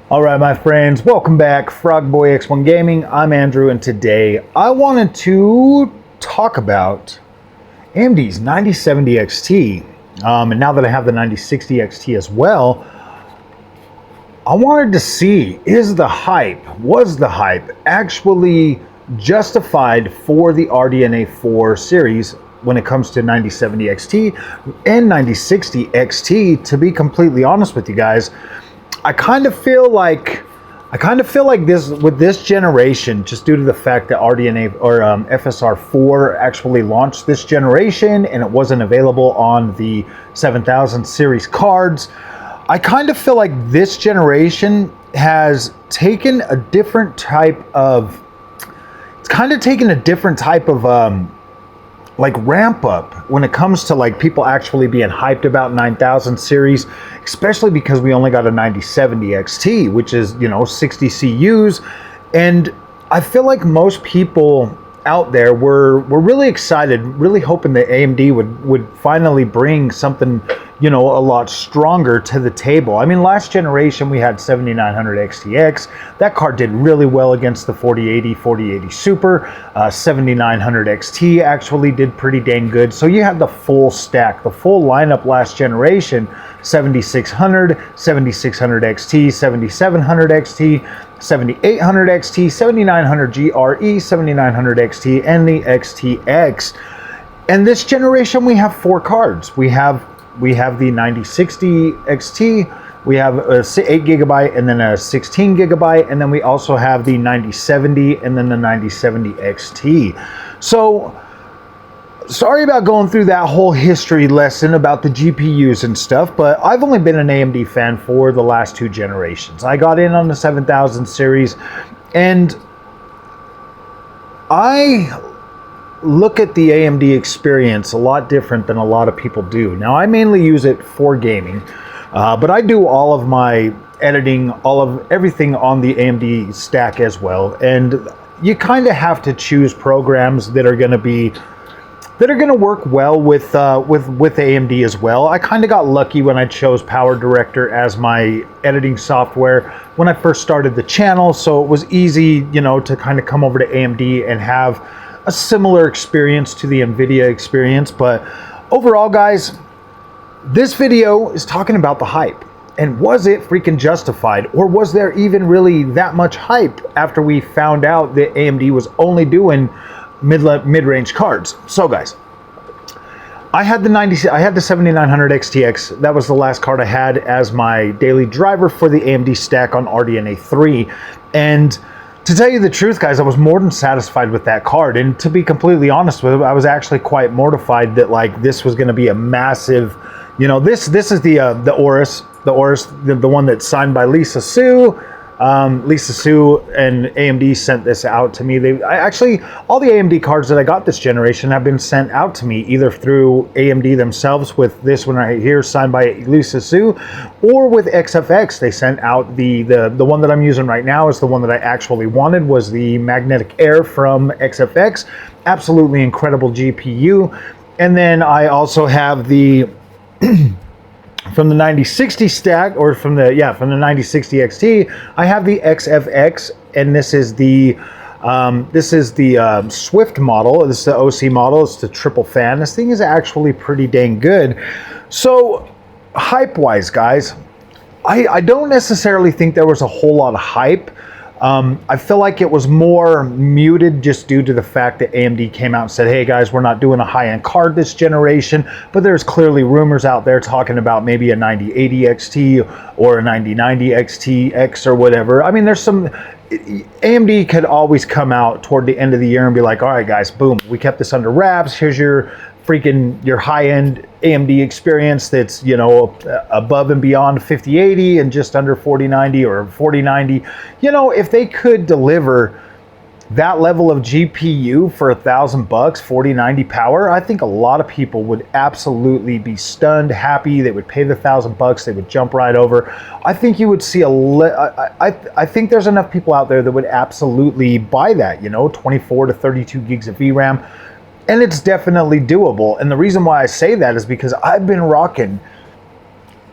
All right, my friends, welcome back. Frogboy X1 Gaming. I'm Andrew, and today I wanted to talk about AMD's 9070 XT. And now that I have the 9060 XT as well, I wanted to see, was the hype actually justified for the RDNA4 series when it comes to 9070 XT and 9060 XT? To be completely honest with you guys, I kind of feel like this with this generation, just due to the fact that RDNA or FSR4 actually launched this generation and it wasn't available on the 7000 series cards. I kind of feel like this generation has taken a different type of, like ramp up when it comes to like people actually being hyped about 9000 series, especially because we only got a 9070 XT, which is, 60 CUs. And I feel like most people out there were really excited, really hoping that AMD would finally bring something, a lot stronger to the table. I mean, last generation we had 7900 XTX. That card did really well against the 4080 Super. 7900 XT actually did pretty dang good. So you had the full stack, the full lineup last generation: 7600, 7600 XT, 7700 XT, 7800 XT, 7900 GRE, 7900 XT, and the XTX. And this generation we have four cards. We have the 9060 XT, we have a 8GB and then a 16GB, and then we also have the 9070 and then the 9070 XT. So sorry about going through that whole history lesson about the GPUs and stuff, but I've only been an AMD fan for the last two generations. I got in on the 7000 series, and I look at the AMD experience a lot different than a lot of people do. Now, I mainly use it for gaming, but I do all of my editing, everything on the AMD stack as well. And you kind of have to choose programs that are going to work well with AMD as well. I kind of got lucky when I chose Power Director as my editing software when I first started the channel, so it was easy, to kind of come over to AMD and have a similar experience to the NVIDIA experience. But overall, guys, this video is talking about the hype. And was it freaking justified? Or was there even really that much hype after we found out that AMD was only doing mid-range cards? So guys, I had the 7900 XTX. That was the last card I had as my daily driver for the AMD stack on RDNA3. And to tell you the truth, guys, I was more than satisfied with that card. And to be completely honest with you, I was actually quite mortified that like this was going to be a massive, this is the Aorus, the one that's signed by Lisa Su. Lisa Su and AMD sent this out to me. All the AMD cards that I got this generation have been sent out to me either through AMD themselves, with this one right here signed by Lisa Su, or with XFX. They sent out the one that I'm using right now is the one that I actually wanted, was the Magnetic Air from XFX. Absolutely incredible GPU. And then I also have the from the 9060 stack, or from the 9060 XT, I have the XFX, and this is the Swift model. This is the OC model. It's the triple fan. This thing is actually pretty dang good. So hype-wise, guys, I don't necessarily think there was a whole lot of hype. I feel like it was more muted just due to the fact that AMD came out and said, hey guys, we're not doing a high-end card this generation, but there's clearly rumors out there talking about maybe a 9080 XT or a 9090 XTX or whatever. I mean, there's some, AMD could always come out toward the end of the year and be like, all right guys, boom, we kept this under wraps. Here's your high-end AMD experience that's, above and beyond 5080 and just under 4090 or 4090. If they could deliver that level of GPU for $1,000, 4090 power, I think a lot of people would absolutely be stunned, happy. They would pay the $1,000. They would jump right over. I think you would see I think there's enough people out there that would absolutely buy that, 24 to 32 gigs of VRAM. And it's definitely doable. And the reason why I say that is because I've been rocking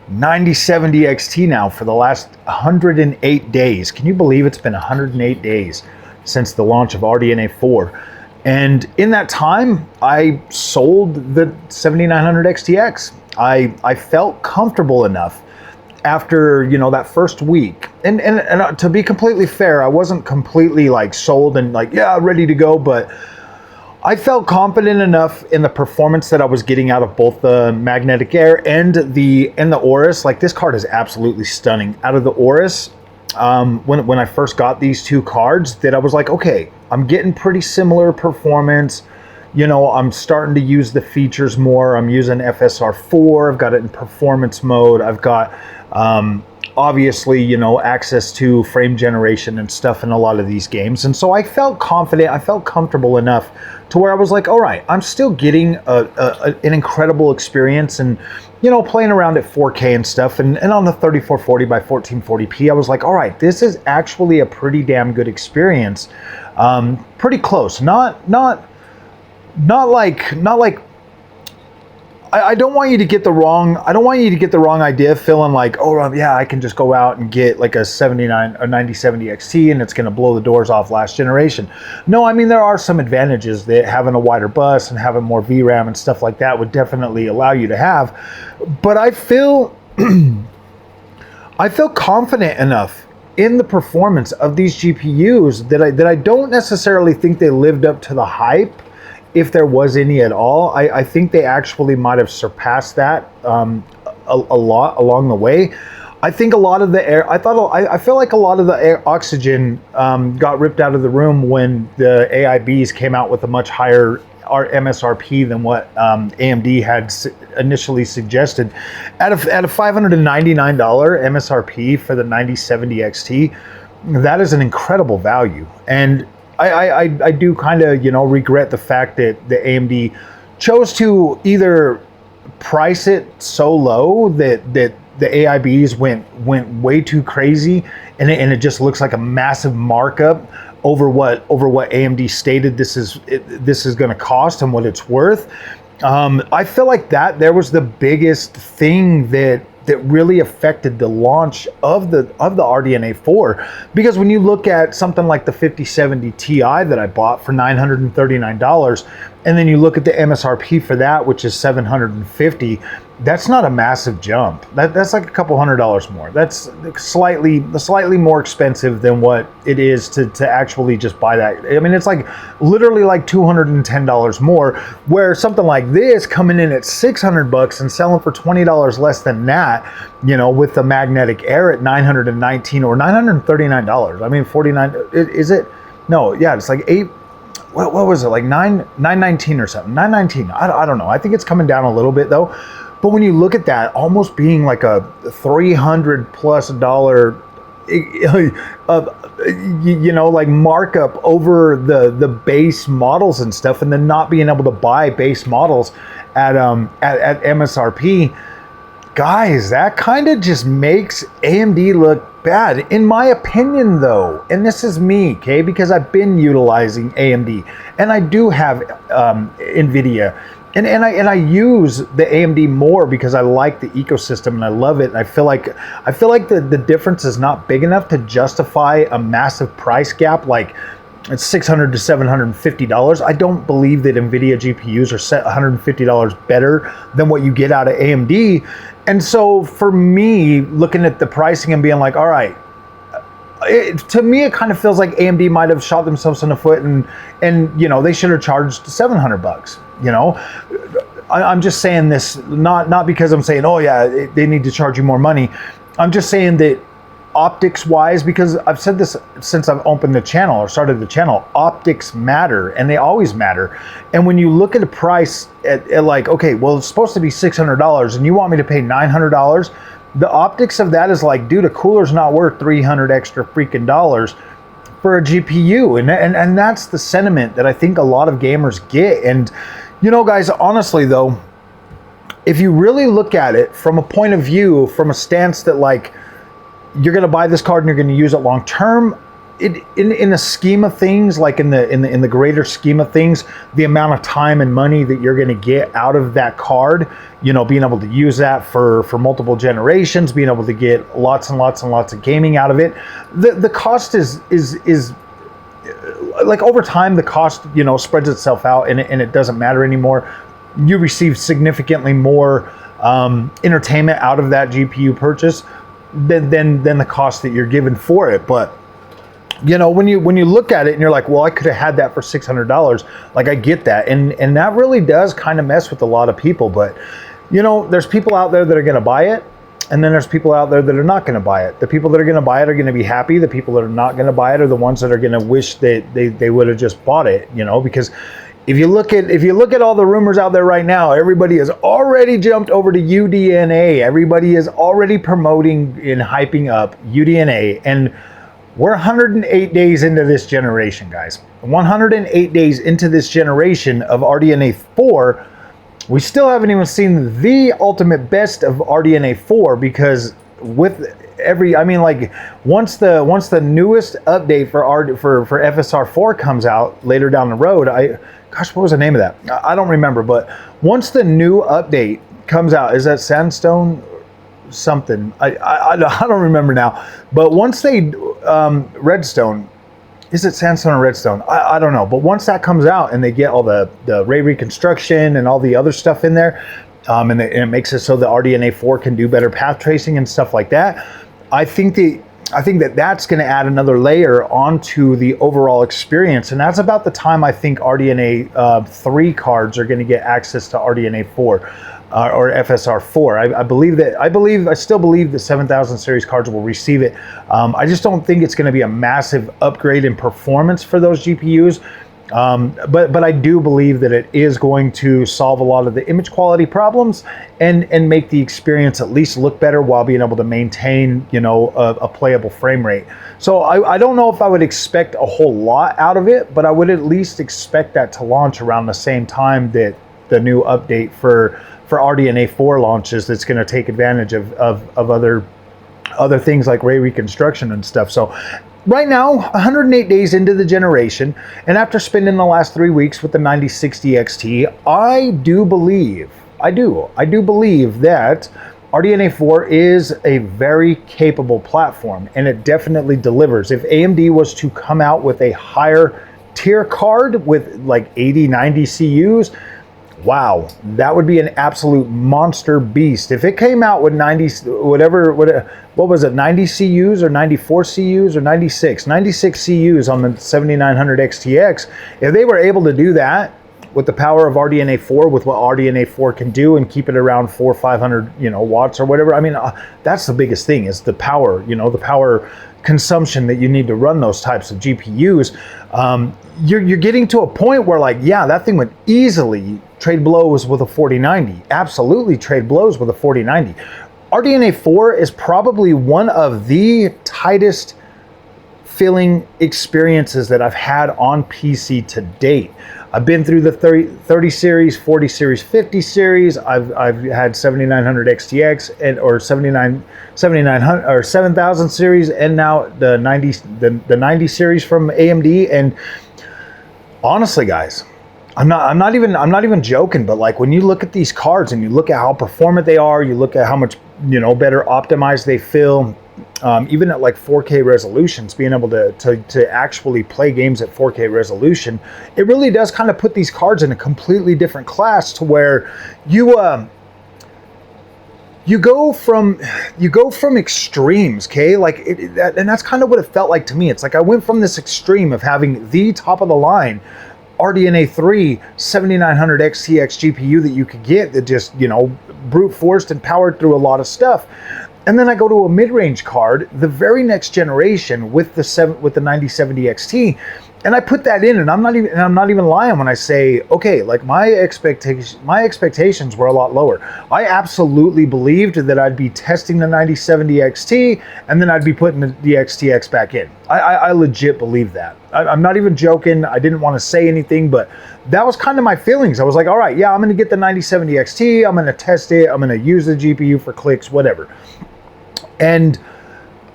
9070 XT now for the last 108 days. Can you believe it's been 108 days since the launch of RDNA4? And in that time, I sold the 7900 XTX. I felt comfortable enough after, you know, that first week. And to be completely fair, I wasn't completely like sold and like, yeah, ready to go, but I felt confident enough in the performance that I was getting out of both the Magnetic Air and the Aorus. Like, this card is absolutely stunning. Out of the Aorus, when I first got these two cards, that I was like, okay, I'm getting pretty similar performance. You know, I'm starting to use the features more. I'm using FSR4. I've got it in performance mode. I've got obviously, you know, access to frame generation and stuff in a lot of these games. And so I felt confident, I felt comfortable enough to where I was like, all right, I'm still getting an incredible experience, and, you know, playing around at 4K and stuff, and on the 3440 by 1440p, I was like, all right, this is actually a pretty damn good experience. Pretty close, not like I don't want you to get the wrong, idea feeling like, oh yeah, I can just go out and get like a 9070 XT and it's going to blow the doors off last generation. No, I mean, there are some advantages that having a wider bus and having more VRAM and stuff like that would definitely allow you to have. But I feel confident enough in the performance of these GPUs that I don't necessarily think they lived up to the hype, if there was any at all. I think they actually might have surpassed that a lot along the way. I think a lot of the air, I feel like a lot of the oxygen got ripped out of the room when the AIBs came out with a much higher MSRP than what AMD had initially suggested. At a $599 MSRP for the 9070 XT, that is an incredible value. And I do kind of, you know, regret the fact that the AMD chose to either price it so low that the AIBs went way too crazy, and it just looks like a massive markup over what AMD stated this is going to cost and what it's worth. I feel like that there was the biggest thing that really affected the launch of the RDNA4, because when you look at something like the 5070 Ti that I bought for $939, and then you look at the MSRP for that, which is $750, that's not a massive jump. That's like a couple $100 more. That's slightly more expensive than what it is to actually just buy that. I mean, it's like literally like $210 more, where something like this coming in at $600 and selling for $20 less than that, you know, with the Magnetic Air at $919 or $939. I mean, 49, is it? No, yeah, it's like what was it, like $919 or something, $919. I don't know. I think it's coming down a little bit though. But when you look at that, almost being like a $300+ you know, like markup over the base models and stuff, and then not being able to buy base models at MSRP, guys, that kind of just makes AMD look bad, in my opinion, though. And this is me, okay, because I've been utilizing AMD, and I do have NVIDIA. And I use the AMD more because I like the ecosystem and I love it. And I feel like the difference is not big enough to justify a massive price gap, like it's $600 to $750. I don't believe that NVIDIA GPUs are set $150 better than what you get out of AMD. And so for me, looking at the pricing and being like, all right, to me, it kind of feels like AMD might have shot themselves in the foot, and you know, they should have charged $700. You know, I'm just saying this not because I'm saying, oh yeah, they need to charge you more money. I'm just saying that optics wise, because I've said this since I've opened the channel or started the channel, optics matter, and they always matter. And when you look at a price at like, okay, well, it's supposed to be $600 and you want me to pay $900, the optics of that is like, dude, a cooler's not worth $300 extra freaking dollars for a GPU. And that's the sentiment that I think a lot of gamers get. And, you know, guys, honestly though, if you really look at it from a point of view, from a stance that like, you're going to buy this card and you're going to use it long term, in the scheme of things, like in the greater scheme of things, the amount of time and money that you're going to get out of that card, you know, being able to use that for multiple generations, being able to get lots and lots and lots of gaming out of it, the cost is like over time, the cost, you know, spreads itself out, and it doesn't matter anymore. You receive significantly more entertainment out of that GPU purchase than the cost that you're given for it. But you know, when you look at it and you're like, well, I could have had that for $600. Like, I get that, and that really does kind of mess with a lot of people. But you know, there's people out there that are going to buy it, and then there's people out there that are not going to buy it. The people that are going to buy it are going to be happy. The people that are not going to buy it are the ones that are going to wish that they would have just bought it. You know, because if you look at all the rumors out there right now, everybody has already jumped over to UDNA. Everybody is already promoting and hyping up UDNA, and we're 108 days into this generation, guys. 108 days into this generation of RDNA4. We still haven't even seen the ultimate best of RDNA4, because with every, I mean, like once the newest update for FSR4 comes out later down the road, gosh, what was the name of that? I don't remember, but once the new update comes out, is that Sandstone something? I don't remember now. But once they Redstone, is it Sandstone or Redstone? I don't know. But once that comes out and they get all the ray reconstruction and all the other stuff in there, and it makes it so the RDNA4 can do better path tracing and stuff like that, I think that that's going to add another layer onto the overall experience, and that's about the time I think RDNA 3 cards are going to get access to RDNA 4 or FSR 4. I still believe the 7000 series cards will receive it. I just don't think it's going to be a massive upgrade in performance for those GPUs. But I do believe that it is going to solve a lot of the image quality problems and make the experience at least look better while being able to maintain, you know, a playable frame rate. So I don't know if I would expect a whole lot out of it, but I would at least expect that to launch around the same time that the new update for RDNA 4 launches, that's going to take advantage of other things like ray reconstruction and stuff. So right now, 108 days into the generation, and after spending the last 3 weeks with the 9060 XT, I do believe that RDNA 4 is a very capable platform, and it definitely delivers. If AMD was to come out with a higher tier card with like 80, 90 CUs, wow, that would be an absolute monster beast. If it came out with 90, what was it, 90 CUs or 94 CUs or 96 CUs on the 7900 XTX, if they were able to do that with the power of RDNA 4, with what RDNA 4 can do, and keep it around 400 or 500, you know, watts or whatever, I mean, that's the biggest thing, is the power, you know, the power consumption that you need to run those types of GPUs. You're getting to a point where, like, yeah, that thing would easily trade blows with a 4090. Absolutely trade blows with a 4090. RDNA 4 is probably one of the tightest filling experiences that I've had on PC to date. I've been through the 30 series, 40 series, 50 series. I've had 7900 XTX or 7900 or 7000 series, and now the 90 series from AMD. And honestly, guys, I'm not even joking, but like, when you look at these cards and you look at how performant they are, you look at how much, you know, better optimized they feel, even at like 4K resolutions, being able to actually play games at 4K resolution, it really does kind of put these cards in a completely different class, to where you go from extremes, okay? Like, and that's kind of what it felt like to me. It's like I went from this extreme of having the top of the line RDNA 3 7900 XTX GPU that you could get, that just, you know, brute forced and powered through a lot of stuff. And then I go to a mid-range card, the very next generation, with the 9070 XT, and I put that in, and I'm not even lying when I say, okay, like, my expectations were a lot lower. I absolutely believed that I'd be testing the 9070 XT, and then I'd be putting the XTX back in. I legit believe that. I'm not even joking. I didn't want to say anything, but that was kind of my feelings. I was like, all right, yeah, I'm going to get the 9070 XT. I'm going to test it. I'm going to use the GPU for clicks, whatever. And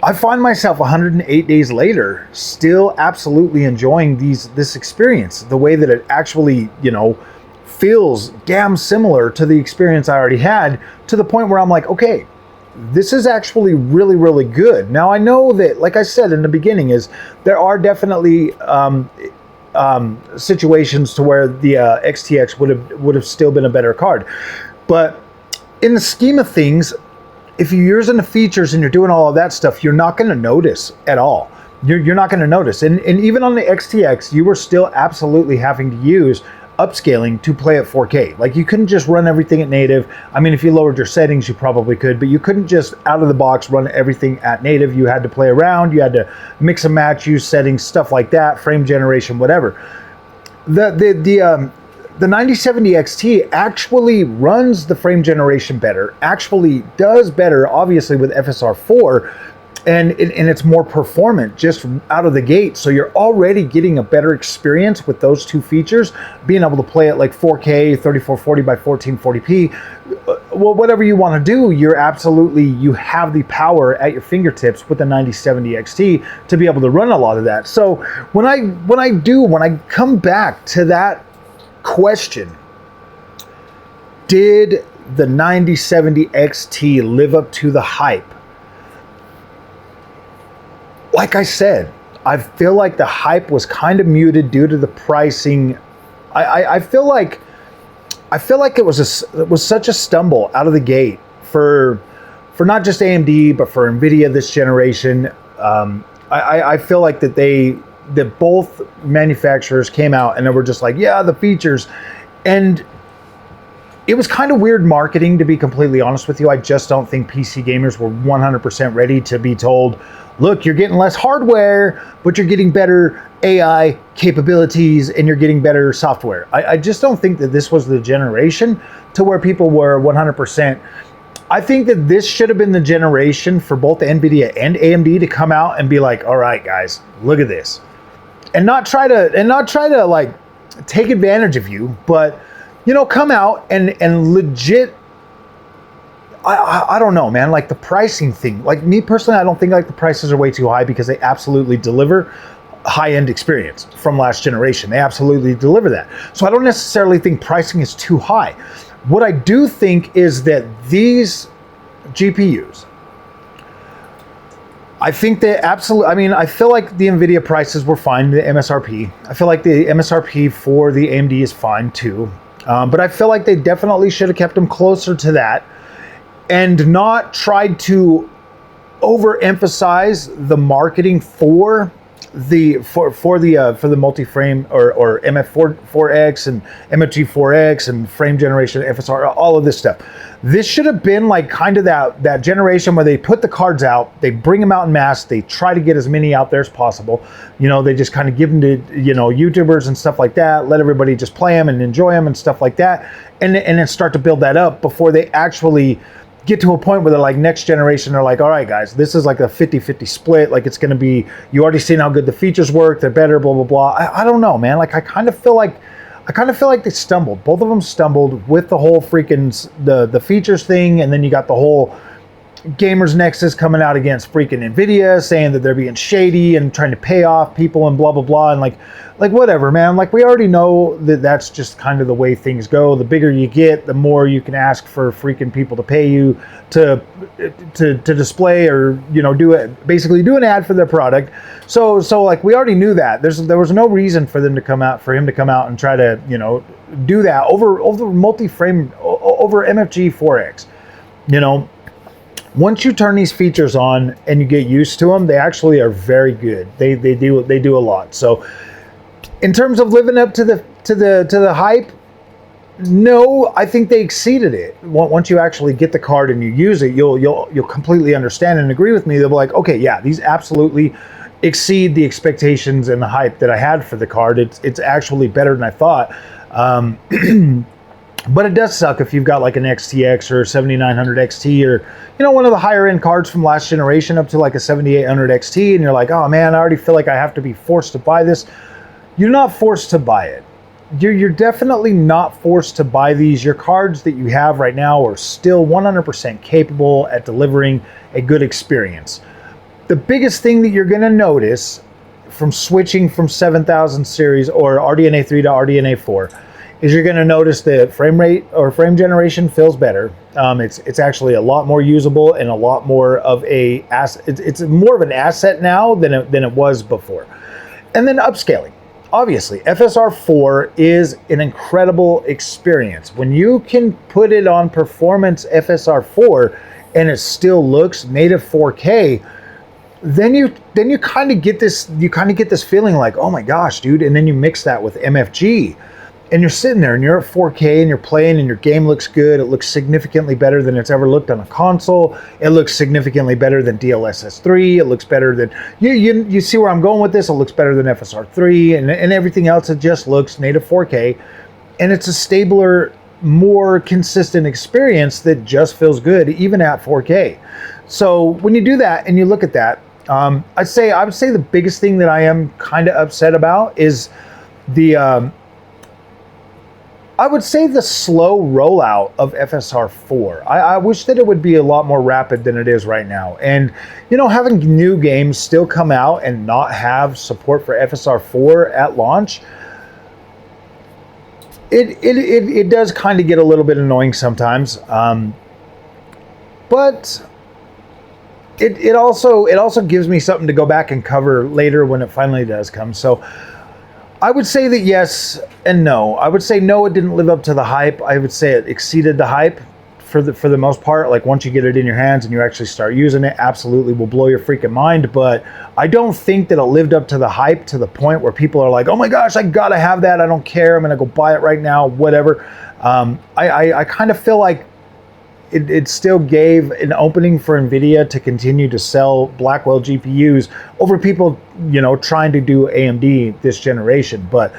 I find myself 108 days later still absolutely enjoying this experience, the way that it actually, you know, feels damn similar to the experience I already had, to the point where I'm like, okay, this is actually really, really good. Now I know that, like I said in the beginning, is there are definitely situations to where the XTX would have still been a better card, but in the scheme of things, if you're using the features and you're doing all of that stuff, you're not going to notice at all. You're not going to notice. And even on the XTX, you were still absolutely having to use upscaling to play at 4K. Like, you couldn't just run everything at native. I mean, if you lowered your settings, you probably could, but you couldn't just out of the box run everything at native. You had to play around. You had to mix and match, use settings, stuff like that, frame generation, whatever. The 9070 XT actually runs the frame generation better, actually does better, obviously, with FSR 4, and it's more performant just out of the gate. So you're already getting a better experience with those two features, being able to play it like 4K, 3440 by 1440p. Well, whatever you want to do, you have the power at your fingertips with the 9070 XT to be able to run a lot of that. So when I come back to that question, did the 9070 XT live up to the hype? Like I said, I feel like the hype was kind of muted due to the pricing. I feel like it was such a stumble out of the gate for not just AMD but for NVIDIA this generation. I feel like that both manufacturers came out and they were just like, yeah, the features, and it was kind of weird marketing, to be completely honest with you. I just don't think PC gamers were 100% ready to be told, look, you're getting less hardware, but you're getting better AI capabilities and you're getting better software. I just don't think that this was the generation to where people were 100%. I think that this should have been the generation for both NVIDIA and AMD to come out and be like, all right, guys, look at this. And not try to like take advantage of you, but, you know, come out and legit, I don't know, man, like the pricing thing. Like, me personally, I don't think like the prices are way too high, because they absolutely deliver high-end experience from last generation. They absolutely deliver that. So I don't necessarily think pricing is too high. What I do think is that these GPUs, I think they absolutely, I mean, I feel like the NVIDIA prices were fine, the MSRP. I feel like the MSRP for the AMD is fine too. But I feel like they definitely should have kept them closer to that and not tried to overemphasize the marketing for the multi-frame or MF4X and MFG4X and frame generation, FSR, all of this stuff. This should have been like kind of that generation where they put the cards out, they bring them out in mass, they try to get as many out there as possible. You know, they just kind of give them to, you know, YouTubers and stuff like that, let everybody just play them and enjoy them and stuff like that, and then start to build that up before they actually get to a point where they're like, next generation, they're like, all right, guys, this is like a 50-50 split. Like, it's going to be, you already seen how good the features work, they're better, blah, blah, blah. I don't know, man. Like, I kind of feel like they stumbled. Both of them stumbled with the whole freaking, the features thing. And then you got the whole Gamers Nexus coming out against freaking NVIDIA, saying that they're being shady and trying to pay off people and blah, blah, blah. And like whatever, man. Like, we already know that that's just kind of the way things go. The bigger you get, the more you can ask for freaking people to pay you to display, or, you know, basically do an ad for their product. So like, we already knew that. There was no reason for him to come out and try to, you know, do that over multi-frame, over MFG 4X. You know, once you turn these features on and you get used to them, they actually are very good. They do a lot. So in terms of living up to the hype, no, I think they exceeded it. Once you actually get the card and you use it, you'll completely understand and agree with me. They'll be like, okay, yeah, these absolutely exceed the expectations and the hype that I had for the card. It's actually better than I thought. But it does suck if you've got like an XTX or 7900 XT, or, you know, one of the higher end cards from last generation up to like a 7800 XT, and you're like, oh man, I already feel like I have to be forced to buy this. You're not forced to buy it. You're definitely not forced to buy these. Your cards that you have right now are still 100% capable at delivering a good experience. the biggest thing that you're going to notice from switching from 7000 series or RDNA3 to RDNA4 is you're going to notice the frame rate or frame generation feels better. It's actually a lot more usable and a lot more of a it's more of an asset now than it was before. And then upscaling. Obviously, FSR4 is an incredible experience. When you can put it on performance FSR4 and it still looks native 4K, then you kind of get this feeling like, oh my gosh, dude. And then you mix that with MFG and you're sitting there and you're at 4K and you're playing and your game looks good. It looks significantly better than it's ever looked on a console. It looks significantly better than DLSS 3. It looks better than you see where I'm going with this. It looks better than FSR 3 and everything else. It just looks native 4K, and it's a stabler, more consistent experience that just feels good even at 4K. So when you do that and you look at that, I would say the biggest thing that I am kind of upset about is the I would say the slow rollout of FSR4. I wish that it would be a lot more rapid than it is right now. And, you know, having new games still come out and not have support for FSR4 at launch, it does kind of get a little bit annoying sometimes. But it also gives me something to go back and cover later when it finally does come. So I would say that yes and no. I would say no, it didn't live up to the hype. I would say it exceeded the hype for the most part. Like once you get it in your hands and you actually start using it, absolutely will blow your freaking mind. But I don't think that it lived up to the hype to the point where people are like, oh my gosh, I gotta have that. I don't care. I'm gonna go buy it right now, whatever. I kind of feel like it still gave an opening for NVIDIA to continue to sell Blackwell GPUs over people, you know, trying to do AMD this generation. But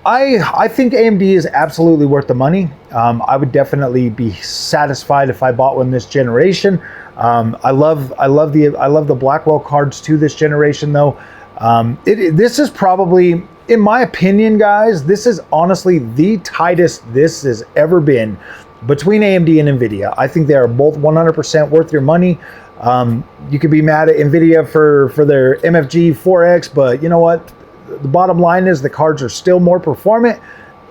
I think AMD is absolutely worth the money. I would definitely be satisfied if I bought one this generation. I love the Blackwell cards to this generation though. This is probably, in my opinion, guys, this is honestly the tightest this has ever been between AMD and NVIDIA. I think they are both 100% worth your money. You could be mad at NVIDIA for their MFG 4X, but you know what? The bottom line is the cards are still more performant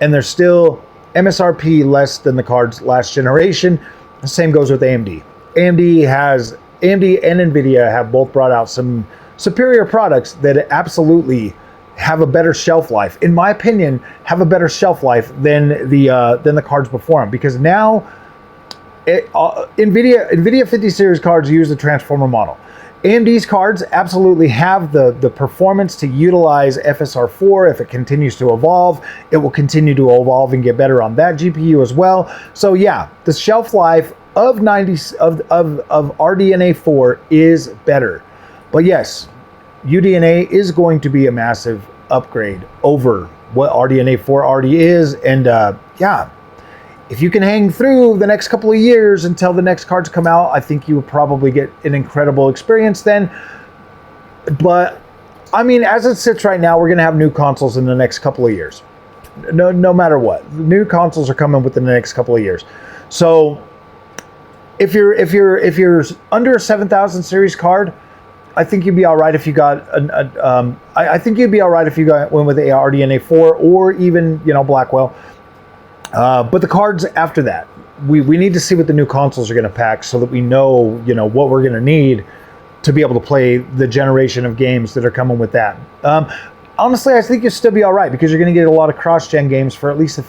and they're still MSRP less than the cards last generation. The same goes with AMD. AMD and NVIDIA have both brought out some superior products that absolutely have a better shelf life, in my opinion, have a better shelf life than the cards before them. Because now, NVIDIA 50 series cards use the transformer model. AMD's cards absolutely have the performance to utilize FSR4. If it continues to evolve, it will continue to evolve and get better on that GPU as well. So yeah, the shelf life of RDNA4 is better. But yes, UDNA is going to be a massive upgrade over what RDNA4 already is. And yeah, if you can hang through the next couple of years until the next cards come out, I think you will probably get an incredible experience then. But I mean, as it sits right now, we're going to have new consoles in the next couple of years. No matter what, new consoles are coming within the next couple of years. So if you're under a 7000 series card, I think you'd be all right if you got I think you'd be all right if you went with a RDNA4 or even, you know, Blackwell. But the cards after that, we need to see what the new consoles are going to pack so that we know, you know, what we're going to need to be able to play the generation of games that are coming with that. Honestly, I think you'll still be all right because you're going to get a lot of cross-gen games for at least the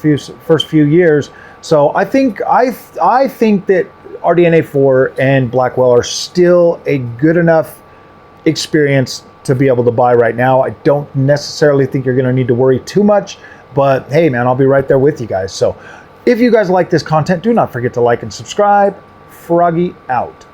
first few years. So I think that RDNA4 and Blackwell are still a good enough experience to be able to buy right now. I don't necessarily think you're going to need to worry too much, but hey man, I'll be right there with you guys. So if you guys like this content, do not forget to like and subscribe. Froggy out.